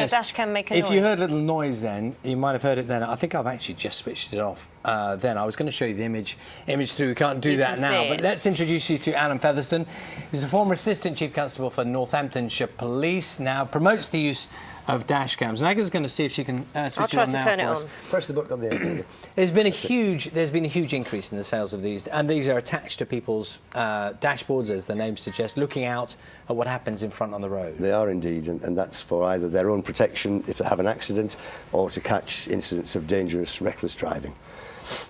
Yes. dash cam make a noise? If you heard a little noise then, you might have heard it then. I think I've actually just switched it off then. I was going to show you the image through. We can't do that now. But let's introduce you to Alan Featherstone, who's a former Assistant Chief Constable for Northamptonshire Police, now promotes the use of dash cams. Naga's going to see if she can switch it on now. I'll try to turn it on. Press the button on the end. There's been a huge increase in the sales of these, and these are attached to people's dashboards, as the name suggests, looking out at what happens in front on the road. They are indeed, and that's for either their own protection if they have an accident, or to catch incidents of dangerous, reckless driving.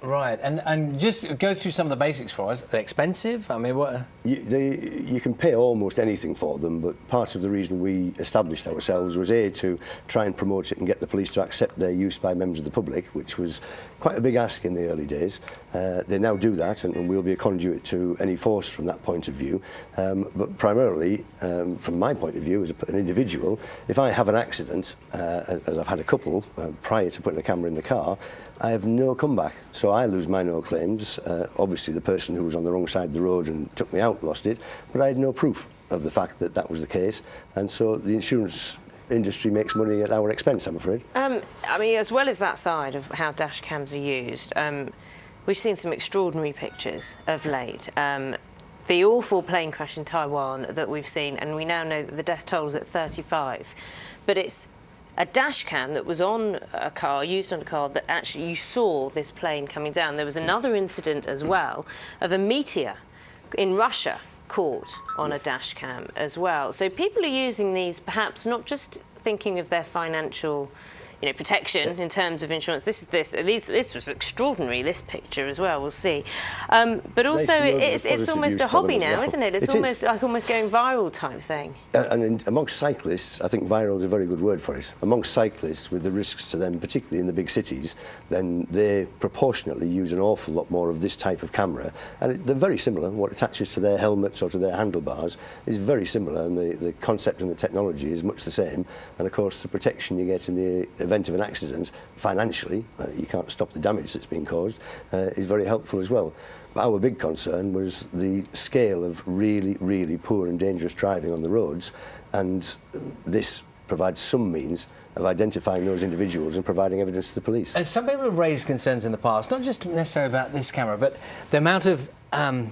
Right, and just go through some of the basics for us. They're expensive? I mean, what? You can pay almost anything for them, but part of the reason we established ourselves was A, to try and promote it and get the police to accept their use by members of the public, which was quite a big ask in the early days. They now do that, and we'll be a conduit to any force from that point of view. But primarily, from my point of view as an individual, if I have an accident, as I've had a couple prior to putting a camera in the car, I have no comeback, so I lose my no claims. Obviously, the person who was on the wrong side of the road and took me out lost it, but I had no proof of the fact that that was the case, and so the insurance industry makes money at our expense, I'm afraid. I mean, as well as that side of how dash cams are used, we've seen some extraordinary pictures of late. The awful plane crash in Taiwan that we've seen, and we now know that the death toll is at 35, but it's a dash cam that was on a car, used on a car, that actually you saw this plane coming down. There was another incident as well of a meteor in Russia caught on a dash cam as well. So people are using these, perhaps not just thinking of their financial, protection in terms of insurance. This was extraordinary, this picture as well, we'll see. But also it's almost a hobby now, isn't it? It's almost going viral type thing. And amongst cyclists, I think viral is a very good word for it. Amongst cyclists, with the risks to them, particularly in the big cities, then they proportionately use an awful lot more of this type of camera. And they're very similar. What attaches to their helmets or to their handlebars is very similar, and the concept and the technology is much the same. And of course, the protection you get in the event of an accident, financially, you can't stop the damage that's been caused, is very helpful as well. But our big concern was the scale of really, really poor and dangerous driving on the roads, and this provides some means of identifying those individuals and providing evidence to the police. And some people have raised concerns in the past, not just necessarily about this camera, but the amount of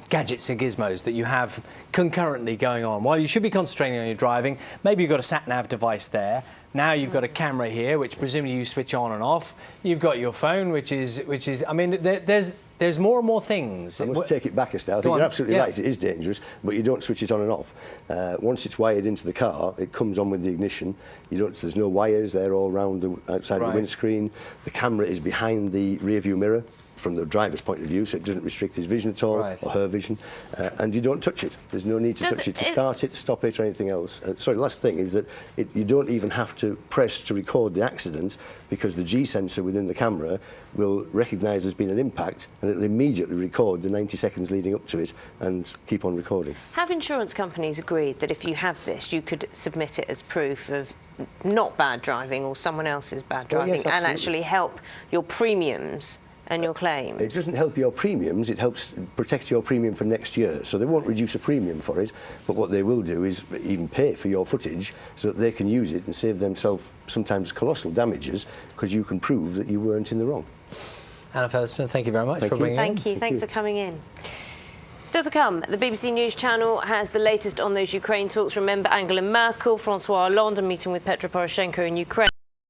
gadgets and gizmos that you have concurrently going on. While you should be concentrating on your driving, maybe you've got a sat-nav device there. Now you've got a camera here, which presumably you switch on and off. You've got your phone, which is. I mean, there's more and more things. I must take it back a step. I think you're absolutely right. It is dangerous, but you don't switch it on and off. Once it's wired into the car, it comes on with the ignition. There's no wires there all around outside the windscreen. The camera is behind the rear view mirror from the driver's point of view, so it doesn't restrict his vision at all, or her vision, and you don't touch it. There's no need to touch it to start it, stop it, or anything else. Sorry, the last thing is that you don't even have to press to record the accident, because the G sensor within the camera will recognise there's been an impact, and it'll immediately record the 90 seconds leading up to it and keep on recording. Have insurance companies agreed that if you have this, you could submit it as proof of not bad driving or someone else's bad driving, and actually help your premiums and your claims? It doesn't help your premiums, it helps protect your premium for next year. So they won't reduce a premium for it, but what they will do is even pay for your footage so that they can use it and save themselves sometimes colossal damages, because you can prove that you weren't in the wrong. Alan Featherstone, thank you very much for bringing in. Thank you. Thanks for coming in. Still to come, the BBC News Channel has the latest on those Ukraine talks. Remember Angela Merkel, François Hollande, a meeting with Petro Poroshenko in Ukraine.